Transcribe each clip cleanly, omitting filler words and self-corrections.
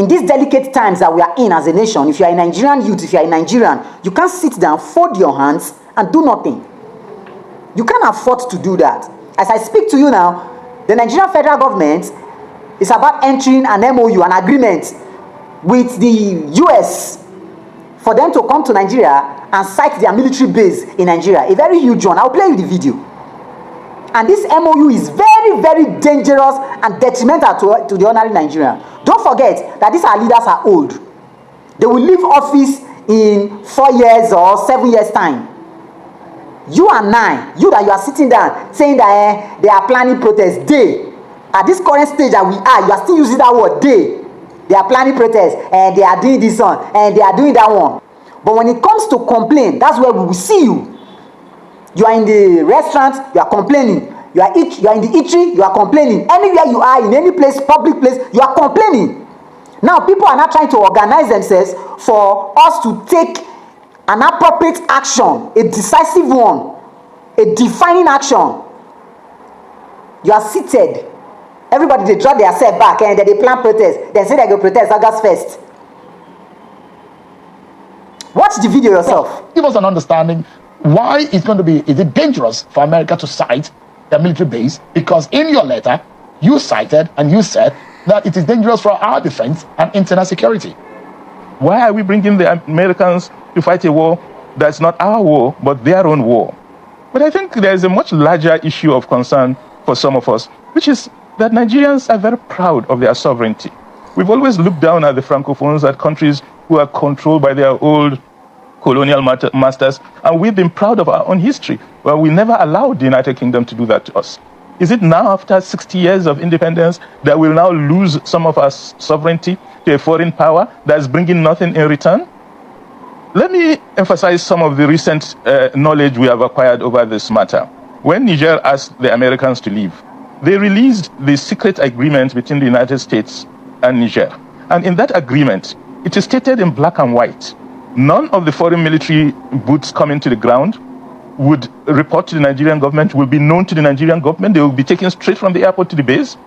In these delicate times that we are in as a nation, if you are a Nigerian youth, if you are a Nigerian, you can't sit down, fold your hands, and do nothing. You can't afford to do that. As I speak to you now, the Nigerian federal government is about entering an MOU, an agreement with the US for them to come to Nigeria and site their military base in Nigeria. A very huge one. I'll play you the video. And this MOU is very, very dangerous and detrimental to the ordinary Nigerian. Don't forget that these our leaders are old. They will leave office in 4 years or 7 years' time. You and I, you that you are sitting down saying that they are planning protest, at this current stage that we are, you are still using that word, they are planning protest, and they are doing this one, and they are doing that one. But when it comes to complain, that's where we will see you. You are in the restaurant, you are complaining. You are in the eatery, you are complaining. Anywhere you are, in any place, public place, you are complaining. Now, people are not trying to organize themselves for us to take an appropriate action, a decisive one, a defining action. You are seated. Everybody, they draw themselves back and they plan protest. They say they go protest August 1st. Watch the video yourself. Give us an understanding why is it dangerous for America to cite their military base? Because in your letter, you cited and you said that it is dangerous for our defense and internal security. Why are we bringing the Americans to fight a war that's not our war, but their own war? But I think there's a much larger issue of concern for some of us, which is that Nigerians are very proud of their sovereignty. We've always looked down at the Francophones, at countries who are controlled by their old colonial masters, and we've been proud of our own history. Well, we never allowed the United Kingdom to do that to us. Is it now, after 60 years of independence, that we'll now lose some of our sovereignty to a foreign power that's bringing nothing in return? Let me emphasize some of the recent knowledge we have acquired over this matter. When Niger asked the Americans to leave, they released the secret agreement between the United States and Niger. And in that agreement, it is stated in black and white, none of the foreign military boots coming to the ground would report to the Nigerian government, will be known to the Nigerian government. They will be taken straight from the airport to the base.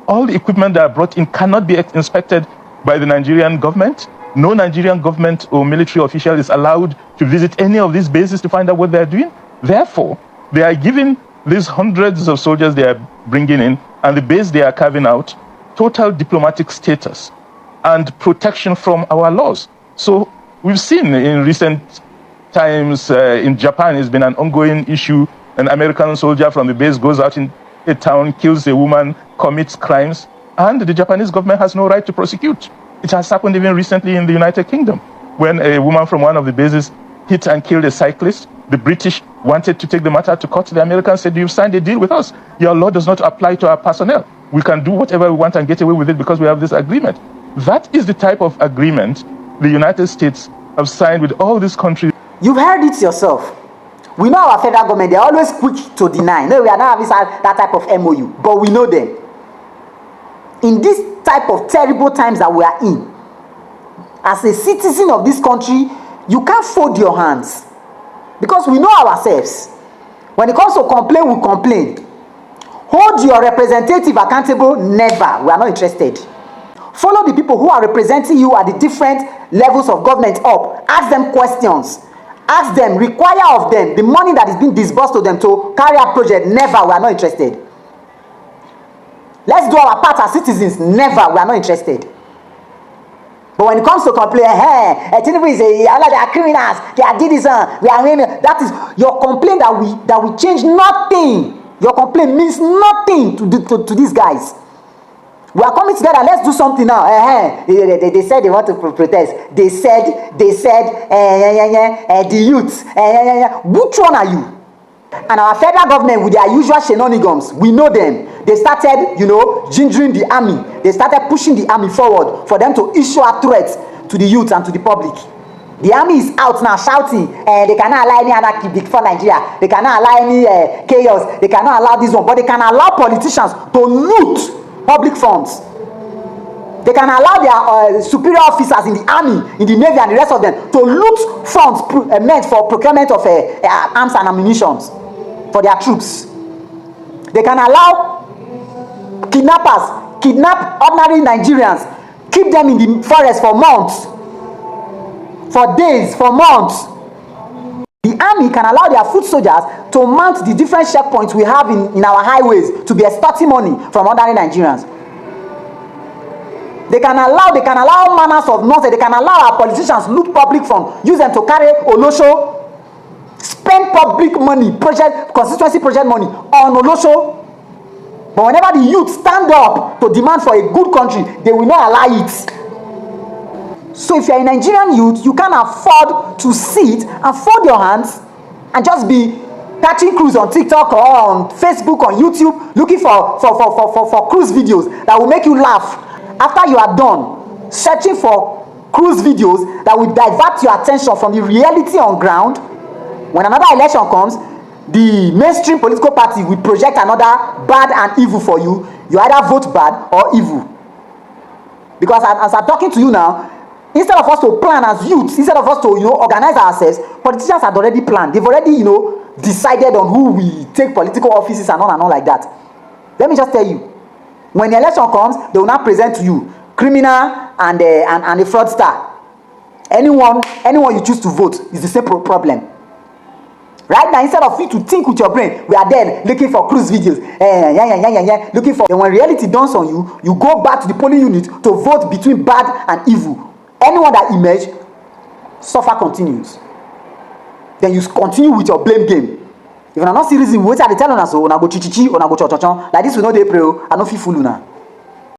All the equipment that are brought in cannot be inspected by the Nigerian government. No Nigerian government or military official is allowed to visit any of these bases to find out what they're doing. Therefore, they are giving these hundreds of soldiers they are bringing in and the base they are carving out total diplomatic status and protection from our laws. So we've seen in recent times in Japan, it's been an ongoing issue. An American soldier from the base goes out in a town, kills a woman, commits crimes, and the Japanese government has no right to prosecute. It has happened even recently in the United Kingdom when a woman from one of the bases hit and killed a cyclist. The British wanted to take the matter to court. The Americans said, you've signed a deal with us. Your law does not apply to our personnel. We can do whatever we want and get away with it because we have this agreement. That is the type of agreement the United States have signed with all these countries. You've heard it yourself. We know our federal government, they're always quick to deny. No, we are not having that type of MOU, but we know them. In this type of terrible times that we are in, as a citizen of this country, you can't fold your hands. Because we know ourselves. When it comes to complain, we complain. Hold your representative accountable, never. We are not interested. Follow the people who are representing you at the different levels of government up. Ask them questions. Ask them, require of them the money that is being disbursed to them to carry out project. Never. We are not interested. Let's do our part as citizens. Never. We are not interested. But when it comes to complain, Tinubu is they are criminals, they are did this, we are that is your complaint that we change nothing. Your complaint means nothing to these guys. We are coming together, let's do something now. They said they want to protest. They said the youths. Which one are you? And our federal government with their usual shenanigans, we know them. They started, gingering the army. They started pushing the army forward for them to issue a threat to the youth and to the public. The army is out now shouting, they cannot allow any anarchy before Nigeria. They cannot allow any chaos. They cannot allow this one. But they can allow politicians to loot public funds. They can allow their superior officers in the army, in the navy, and the rest of them to loot funds meant for procurement of arms and ammunition for their troops. They can allow kidnappers kidnap ordinary Nigerians, keep them in the forest for months, for days, for months. The army can allow their foot soldiers to mount the different checkpoints we have in our highways to be extorting money from ordinary Nigerians. They can allow manners of nonsense. They can allow our politicians loot public funds, use them to carry Olosho, spend public money, constituency project money on Olosho. But whenever the youth stand up to demand for a good country, they will not allow it. So if you're a Nigerian youth, you can't afford to sit and fold your hands and just be catching cruise on TikTok or on Facebook, on YouTube, looking for cruise videos that will make you laugh. After you are done searching for cruise videos that will divert your attention from the reality on ground, when another election comes, the mainstream political party will project another bad and evil for you. You either vote bad or evil. Because as I'm talking to you now, instead of us to plan as youths, instead of us to organize ourselves, politicians had already planned. They've already decided on who we take political offices and all like that. Let me just tell you, when the election comes, they will not present to you criminal and a fraudster. Anyone you choose to vote is the same problem. Right now, instead of you to think with your brain, we are there looking for cruise videos, looking for. And when reality dawns on you, you go back to the polling unit to vote between bad and evil. Anyone that emerge, suffer continues. Then you continue with your blame game. If you are not serious, wait at the tell on us, so una go chichichi, una go chochochon. Like this, we know they pray. I no fit fool una.